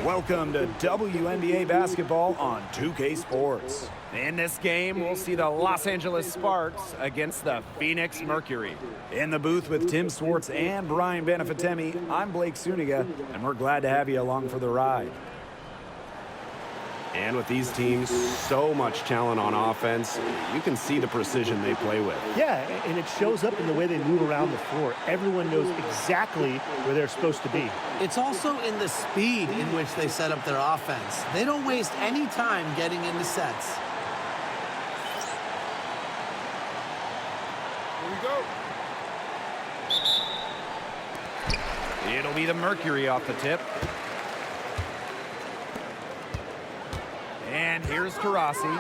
Welcome to WNBA basketball on 2K Sports. In this game, we'll see the Los Angeles Sparks against the Phoenix Mercury. In the booth with Tim Swartz and Brian Benefitemi, I'm Blake Suniga, and we're glad to have you along for the ride. And with these teams, so much talent on offense, you can see the precision they play with. Yeah, and it shows up in the way they move around the floor. Everyone knows exactly where they're supposed to be. It's also in the speed in which they set up their offense. They don't waste any time getting into sets. Here we go. It'll be the Mercury off the tip. And here's Taurasi.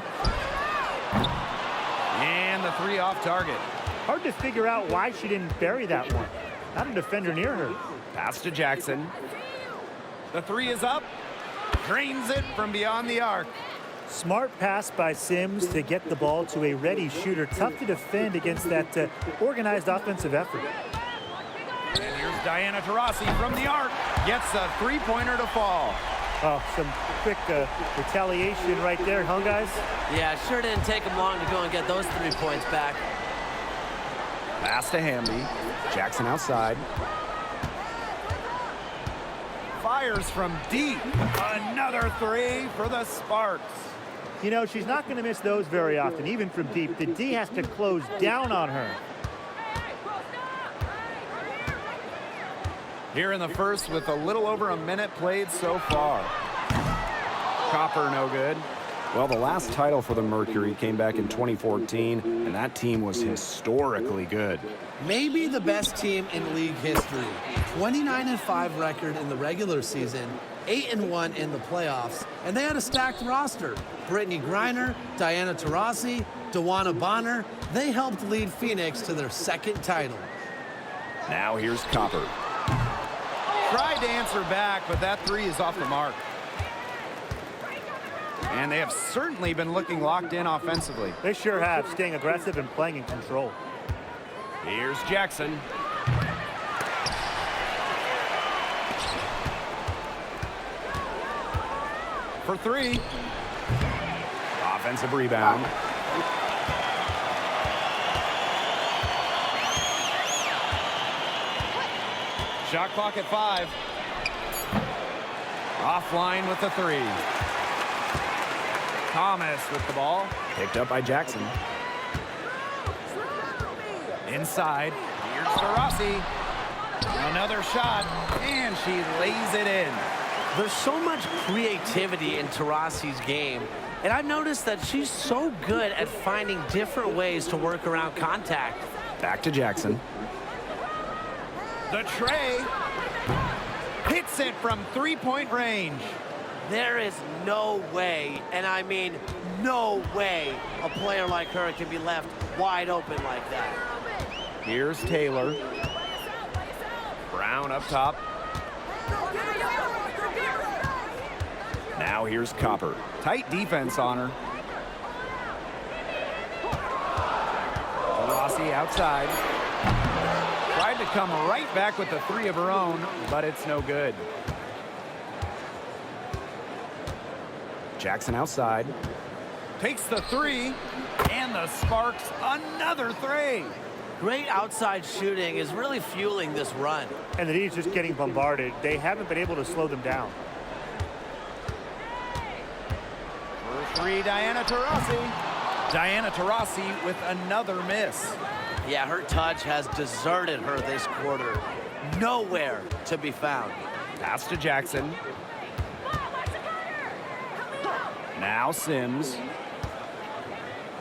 And the three off target. Hard to figure out why she didn't bury that one. Not a defender near her. Pass to Jackson. The three is up. Drains it from beyond the arc. Smart pass by Sims to get the ball to a ready shooter. Tough to defend against that organized offensive effort. And here's Diana Taurasi from the arc. Gets a three-pointer to fall. Oh, some quick retaliation right there, huh, guys? Yeah, sure didn't take them long to go and get those 3 points back. Pass to Hamby. Jackson outside. Fires from deep. Another three for the Sparks. You know, she's not going to miss those very often, even from deep. The D has to close down on her. Here in the first with a little over a minute played so far. Copper no good. Well, the last title for the Mercury came back in 2014, and that team was historically good. Maybe the best team in league history. 29-5 record in the regular season, 8-1 in the playoffs, and they had a stacked roster. Brittany Griner, Diana Taurasi, Dewana Bonner, they helped lead Phoenix to their second title. Now here's Copper. Tried to answer back, but that three is off the mark. And they have certainly been looking locked in offensively. They sure have, staying aggressive and playing in control. Here's Jackson. For three. Offensive rebound. Shot clock at 5. Offline with the three. Thomas with the ball. Picked up by Jackson. Inside. Here's Taurasi. Another shot, and she lays it in. There's so much creativity in Taurasi's game, and I've noticed that she's so good at finding different ways to work around contact. Back to Jackson. The tray hits it from three-point range. There is no way, and I mean no way, a player like her can be left wide open like that. Here's Taylor. Brown up top. Now here's Copper. Tight defense on her. Taurasi outside. Tried to come right back with the three of her own, but it's no good. Jackson outside. Takes the three, and the Sparks another three. Great outside shooting is really fueling this run. And the D is just getting bombarded. They haven't been able to slow them down. For three, Diana Taurasi. Diana Taurasi with another miss. Yeah, her touch has deserted her this quarter. Nowhere to be found. Pass to Jackson. Now Sims.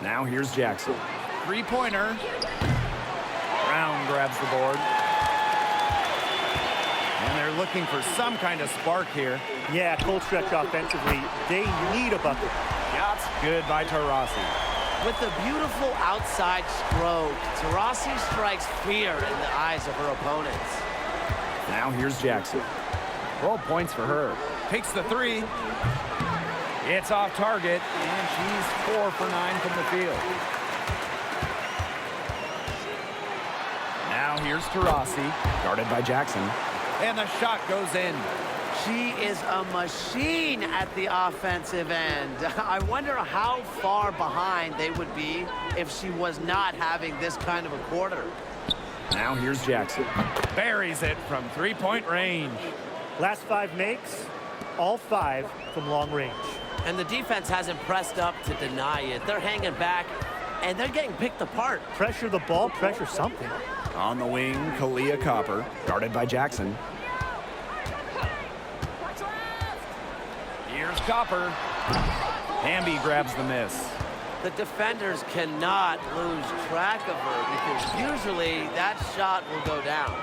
Now here's Jackson. Three-pointer. Brown grabs the board. And they're looking for some kind of spark here. Yeah, cold stretch offensively. They need a bucket. Shots good by Taurasi. With the beautiful outside stroke, Taurasi strikes fear in the eyes of her opponents. Now here's Jackson. 12 points for her. Takes the three. It's off target, and she's 4 for 9 from the field. Now here's Taurasi, Guarded by Jackson. and the shot goes in. She is a machine at the offensive end. I wonder how far behind they would be if she was not having this kind of a quarter. Now here's Jackson. Buries it from three-point range. Last 5 makes, all 5 from long range. And the defense hasn't pressed up to deny it. They're hanging back, and they're getting picked apart. Pressure the ball, pressure something. On the wing, Kalia Copper, guarded by Jackson. Here's Copper. Hamby grabs the miss. The defenders cannot lose track of her because usually that shot will go down.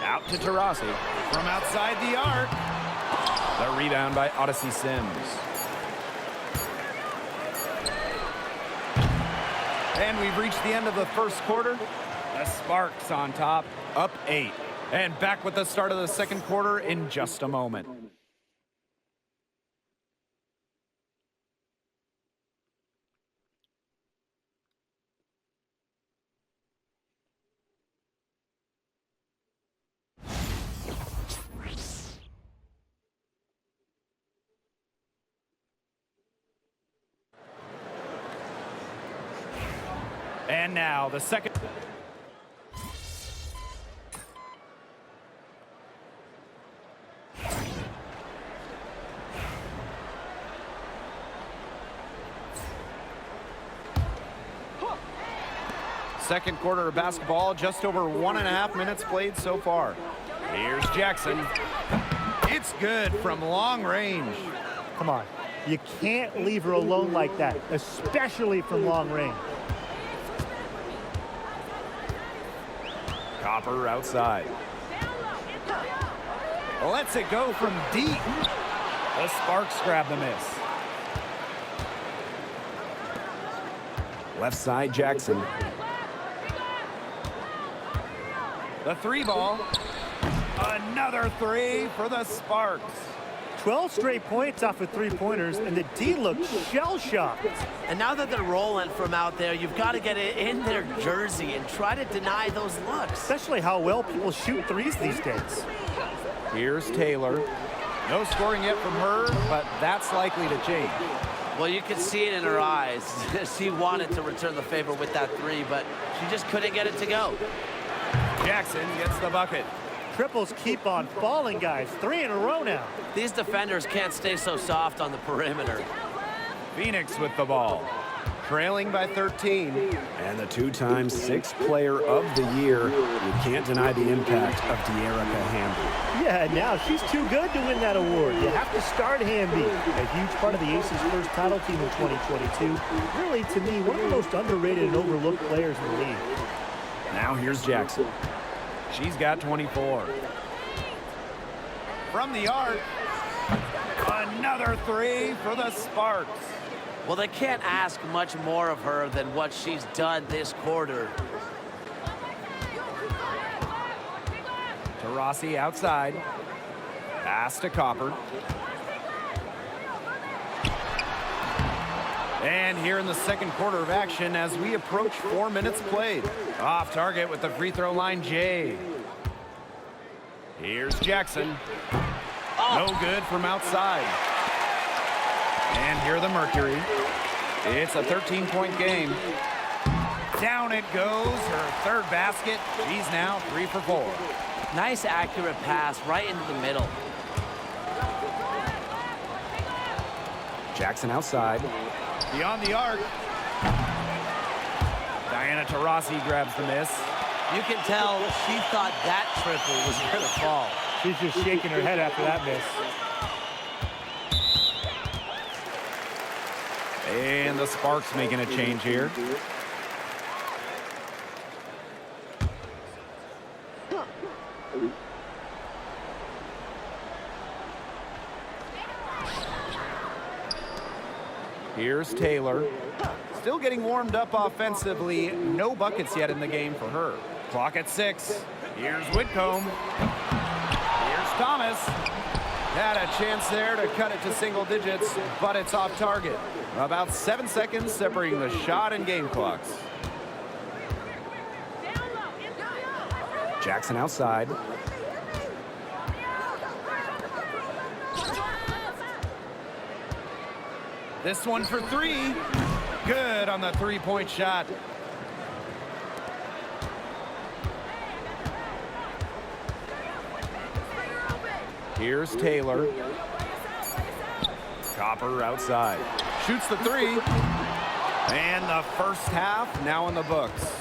Out to Taurasi. From outside the arc. The rebound by Odyssey Sims. And we've reached the end of the first quarter. The Sparks on top, up 8. And back with the start of the second quarter in just a moment. And now the second. Second quarter of basketball, just over 1.5 minutes played so far. Here's Jackson. It's good from long range. Come on. You can't leave her alone like that, especially from long range. Copper outside. Lets it go from deep. The Sparks grab the miss. Left side, Jackson. The 3 ball. Another 3 for the Sparks. 12 straight points off of 3-pointers, and the D looks shell-shocked. And now that they're rolling from out there, you've got to get it in their jersey and try to deny those looks. Especially how well people shoot threes these days. Here's Taylor. No scoring yet from her, but that's likely to change. Well, you could see it in her eyes. She wanted to return the favor with that 3, but she just couldn't get it to go. Jackson gets the bucket. Triples keep on falling, guys. 3 in a row now. These defenders can't stay so soft on the perimeter. Phoenix with the ball. Trailing by 13. And the 2-time 6th player of the year. You can't deny the impact of De'Erica Hamby. Yeah, now she's too good to win that award. You have to start Hamby. A huge part of the Aces' first title team in 2022. Really, to me, one of the most underrated and overlooked players in the league. Now here's Jackson. She's got 24. From the arc. Another 3 for the Sparks. Well, they can't ask much more of her than what she's done this quarter. Taurasi outside. Pass to Copper. And here in the second quarter of action as we approach 4 minutes played. Off target with the free throw line, Jay. Here's Jackson. No good from outside. And here the Mercury. It's a 13-point game. Down it goes, her third basket. She's now 3 for 4. Nice accurate pass right into the middle. Jackson outside. Beyond the arc. Diana Taurasi grabs the miss. You can tell she thought that triple was going to fall. She's just shaking her head after that miss. And the Sparks making a change here. Here's Taylor. Still getting warmed up offensively. No buckets yet in the game for her. Clock at 6. Here's Whitcomb. Here's Thomas. Had a chance there to cut it to single digits, but it's off target. About 7 seconds separating the shot and game clocks. Jackson outside. This one for three. Good on the three-point shot. Here's Taylor. Copper outside. Shoots the three. And the first half now in the books.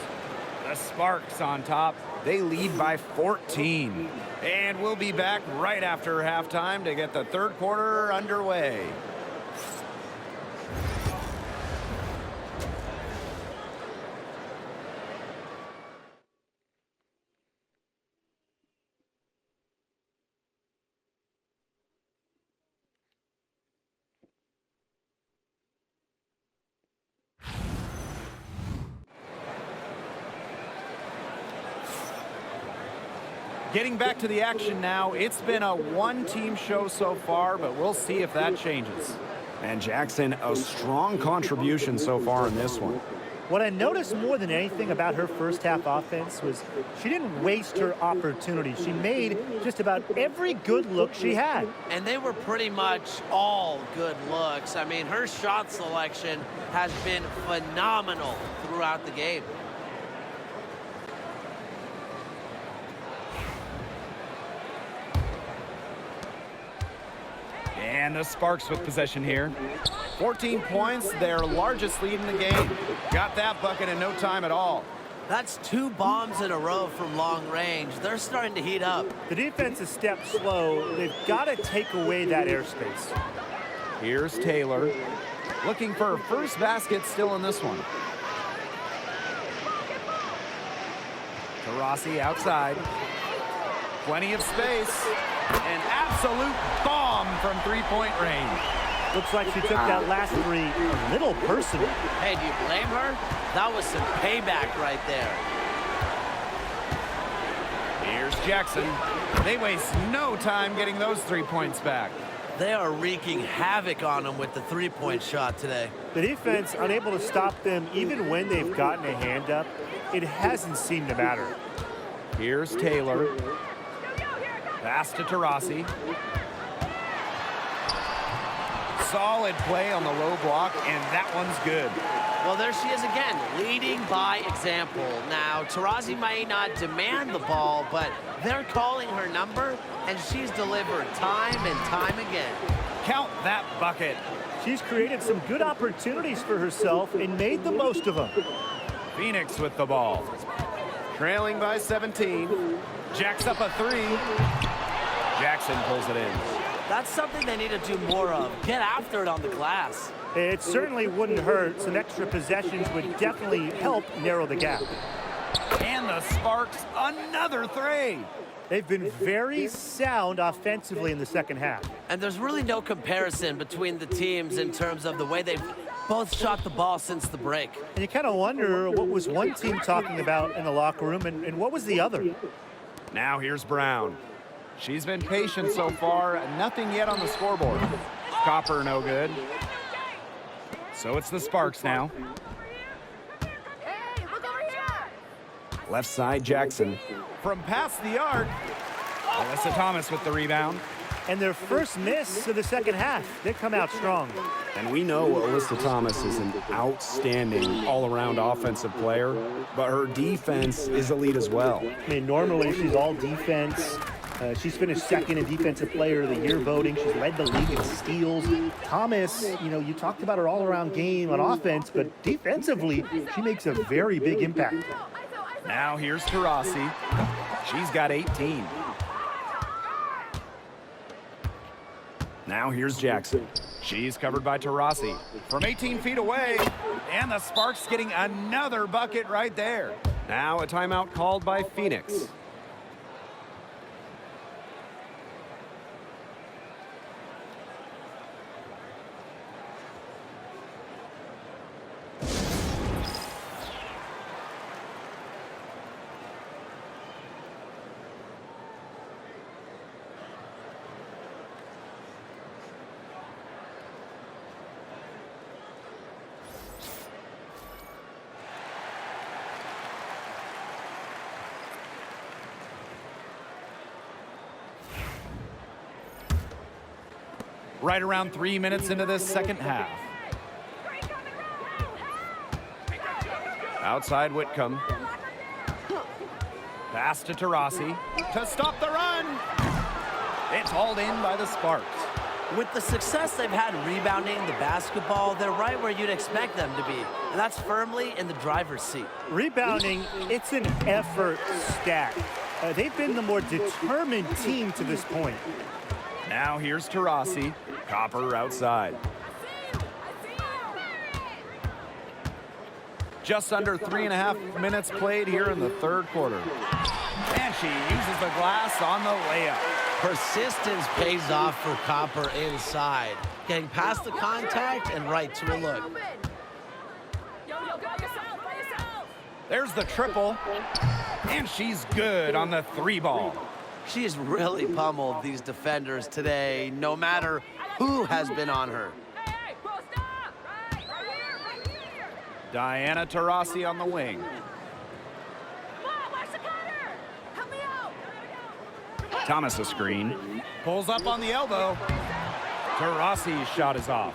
The Sparks on top. They lead by 14. And we'll be back right after halftime to get the third quarter underway. Getting back to the action now. It's been a one-team show so far, but we'll see if that changes. And Jackson, a strong contribution so far in this one. What I noticed more than anything about her first half offense was she didn't waste her opportunity. She made just about every good look she had. And they were pretty much all good looks. I mean, her shot selection has been phenomenal throughout the game. And the Sparks with possession here. 14 points, their largest lead in the game. Got that bucket in no time at all. That's 2 bombs in a row from long range. They're starting to heat up. The defense is stepped slow. They've got to take away that airspace. Here's Taylor. Looking for her first basket still in this one. Taurasi outside. Plenty of space. An absolute bomb from three-point range. Looks like she took that last three a little personal. Hey, do you blame her? That was some payback right there. Here's Jackson. They waste no time getting those 3 points back. They are wreaking havoc on them with the three-point shot today. The defense unable to stop them even when they've gotten a hand up. It hasn't seemed to matter. Here's Taylor. Pass to Taurasi. Solid play on the low block, and that one's good. Well, there she is again, leading by example. Now, Taurasi might not demand the ball, but they're calling her number, and she's delivered time and time again. Count that bucket. She's created some good opportunities for herself and made the most of them. Phoenix with the ball. Trailing by 17. Jacks up a three. Jackson pulls it in. That's something they need to do more of. Get after it on the glass. It certainly wouldn't hurt. Some extra possessions would definitely help narrow the gap. And the Sparks, another three. They've been very sound offensively in the second half. And there's really no comparison between the teams in terms of the way they've both shot the ball since the break. And you kind of wonder what was one team talking about in the locker room and what was the other. Now here's Brown. She's been patient so far. Nothing yet on the scoreboard. Copper no good. So it's the Sparks now. Hey, look over here! Left side, Jackson. From past the arc, Alyssa Thomas with the rebound. And their first miss of the second half. They come out strong. And we know Alyssa Thomas is an outstanding all-around offensive player, but her defense is elite as well. I mean, normally she's all defense. She's finished second in Defensive Player of the Year voting. She's led the league in steals. Thomas, you talked about her all-around game on offense, but defensively, she makes a very big impact. Now here's Taurasi. She's got 18. Now here's Jackson. She's covered by Taurasi. From 18 feet away, and the Sparks getting another bucket right there. Now a timeout called by Phoenix. Right around 3 minutes into this second half. Outside Whitcomb. Pass to Taurasi to stop the run. It's hauled in by the Sparks. With the success they've had rebounding the basketball, they're right where you'd expect them to be, and that's firmly in the driver's seat. Rebounding, it's an effort stat. They've been the more determined team to this point. Now here's Taurasi. Copper outside. Just under 3.5 minutes played here in the third quarter. And she uses the glass on the layup. Persistence pays off for Copper inside, getting past the contact and right to a look. There's the triple, and she's good on the 3-ball. She's really pummeled these defenders today, no matter who has been on her. Diana Taurasi on the wing. Thomas a screen. Pulls up on the elbow. Taurasi's shot is off.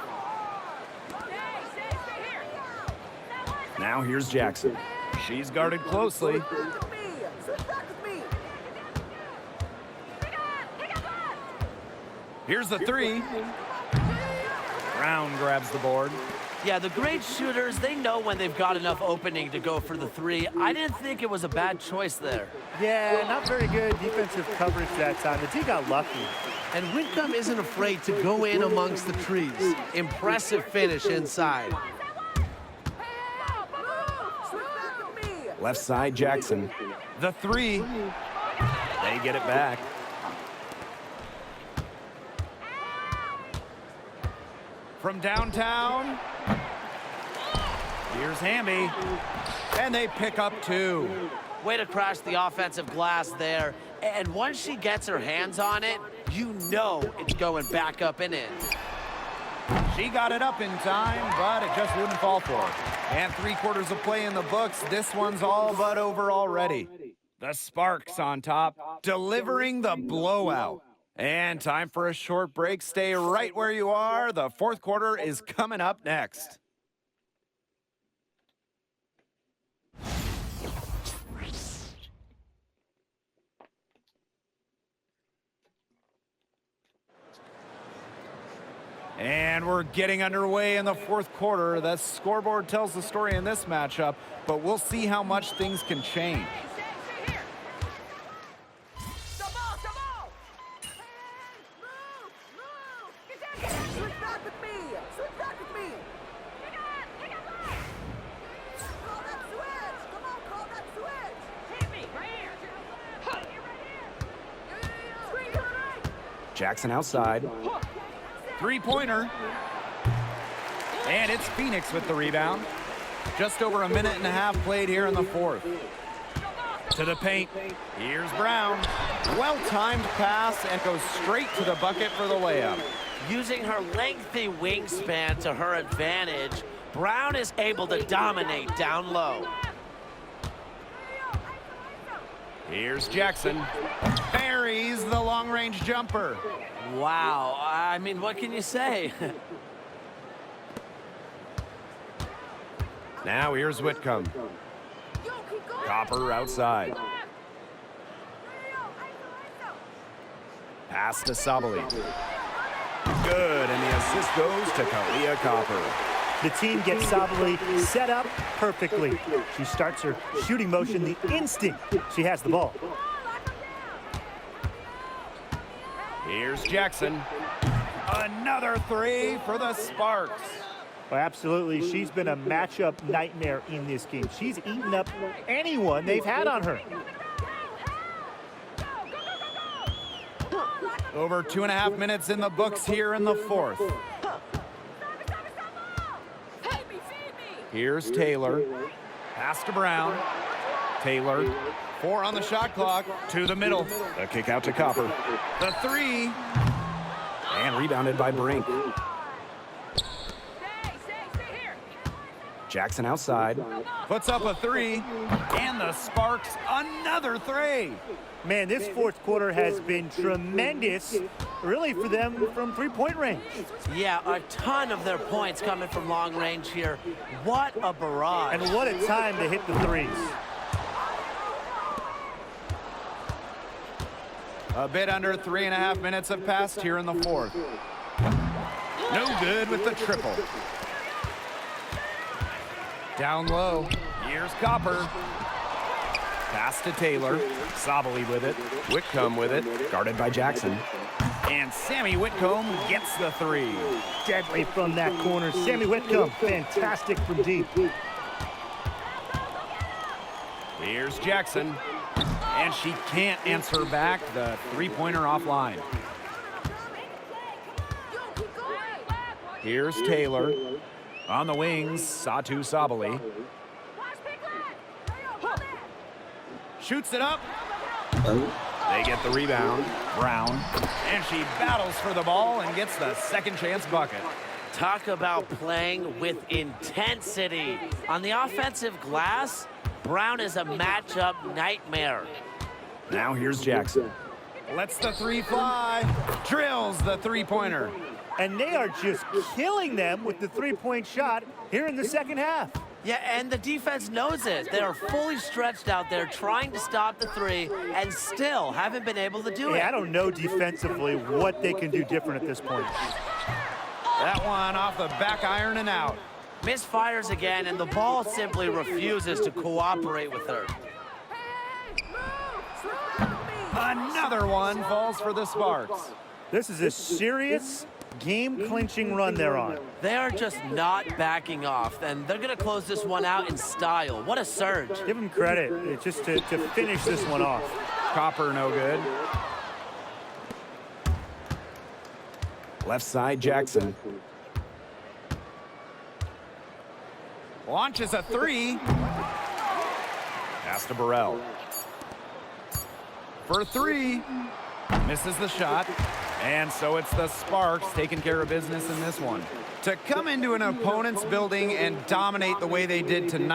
Now here's Jackson. She's guarded closely. Here's the 3. Brown grabs the board. Yeah, the great shooters, they know when they've got enough opening to go for the 3. I didn't think it was a bad choice there. Yeah, not very good defensive coverage that time. The D got lucky. And Whitcomb isn't afraid to go in amongst the trees. Impressive finish inside. Left side, Jackson. The 3. They get it back. From downtown, here's Hamby, and they pick up 2. Way to crash the offensive glass there. And once she gets her hands on it, you know it's going back up and in. She got it up in time, but it just wouldn't fall for her. And 3 quarters of play in the books. This one's all but over already. The Sparks on top, delivering the blowout. And time for a short break. Stay right where you are. The fourth quarter is coming up next. And we're getting underway in the fourth quarter. The scoreboard tells the story in this matchup, but we'll see how much things can change. Jackson outside. 3-pointer. And it's Phoenix with the rebound. Just over a minute and a half played here in the fourth. To the paint. Here's Brown. Well-timed pass and goes straight to the bucket for the layup. Using her lengthy wingspan to her advantage, Brown is able to dominate down low. Here's Jackson. Buries the long-range jumper. Wow, I mean, what can you say? Now here's Whitcomb. Copper outside. Pass to Sabali. Good, and the assist goes to Kalia Copper. The team gets Sabali set up perfectly. She starts her shooting motion the instant she has the ball. Here's Jackson. Another 3 for the Sparks. Well, absolutely. She's been a matchup nightmare in this game. She's eaten up anyone they've had on her. Over 2.5 minutes in the books here in the fourth. Here's Taylor. Pass to Brown. Taylor. 4 on the shot clock. To the middle. A kick out to Copper. The 3. And rebounded by Brink. Jackson outside. Puts up a three, and the Sparks another three. Man, this fourth quarter has been tremendous, really, for them from three-point range. Yeah, a ton of their points coming from long range here. What a barrage. And what a time to hit the threes. A bit under 3.5 minutes have passed here in the fourth. No good with the triple. Down low. Here's Copper. Pass to Taylor. Sabali with it. Whitcomb with it. Guarded by Jackson. And Sammy Whitcomb gets the three. Deadly from that corner. Sammy Whitcomb, fantastic from deep. Here's Jackson. And she can't answer back the three-pointer offline. Here's Taylor. On the wings, Satu Sabali. Shoots it up. They get the rebound. Brown. And she battles for the ball and gets the second chance bucket. Talk about playing with intensity. On the offensive glass, Brown is a matchup nightmare. Now here's Jackson. Lets the three fly. Drills the three-pointer. And they are just killing them with the three-point shot here in the second half. Yeah, and the defense knows it. They are fully stretched out there trying to stop the three and still haven't been able to do it. I don't know defensively what they can do different at this point. That one off the back iron and out. Misfires again, and the ball simply refuses to cooperate with her. Another one falls for the Sparks. This is a serious game-clinching run they're on. They are just not backing off, and they're going to close this one out in style. What a surge. Give them credit, just to finish this one off. Copper no good. Left side, Jackson. Launches a three. Pass to Burrell. For three. Misses the shot. And so it's the Sparks taking care of business in this one. To come into an opponent's building and dominate the way they did tonight.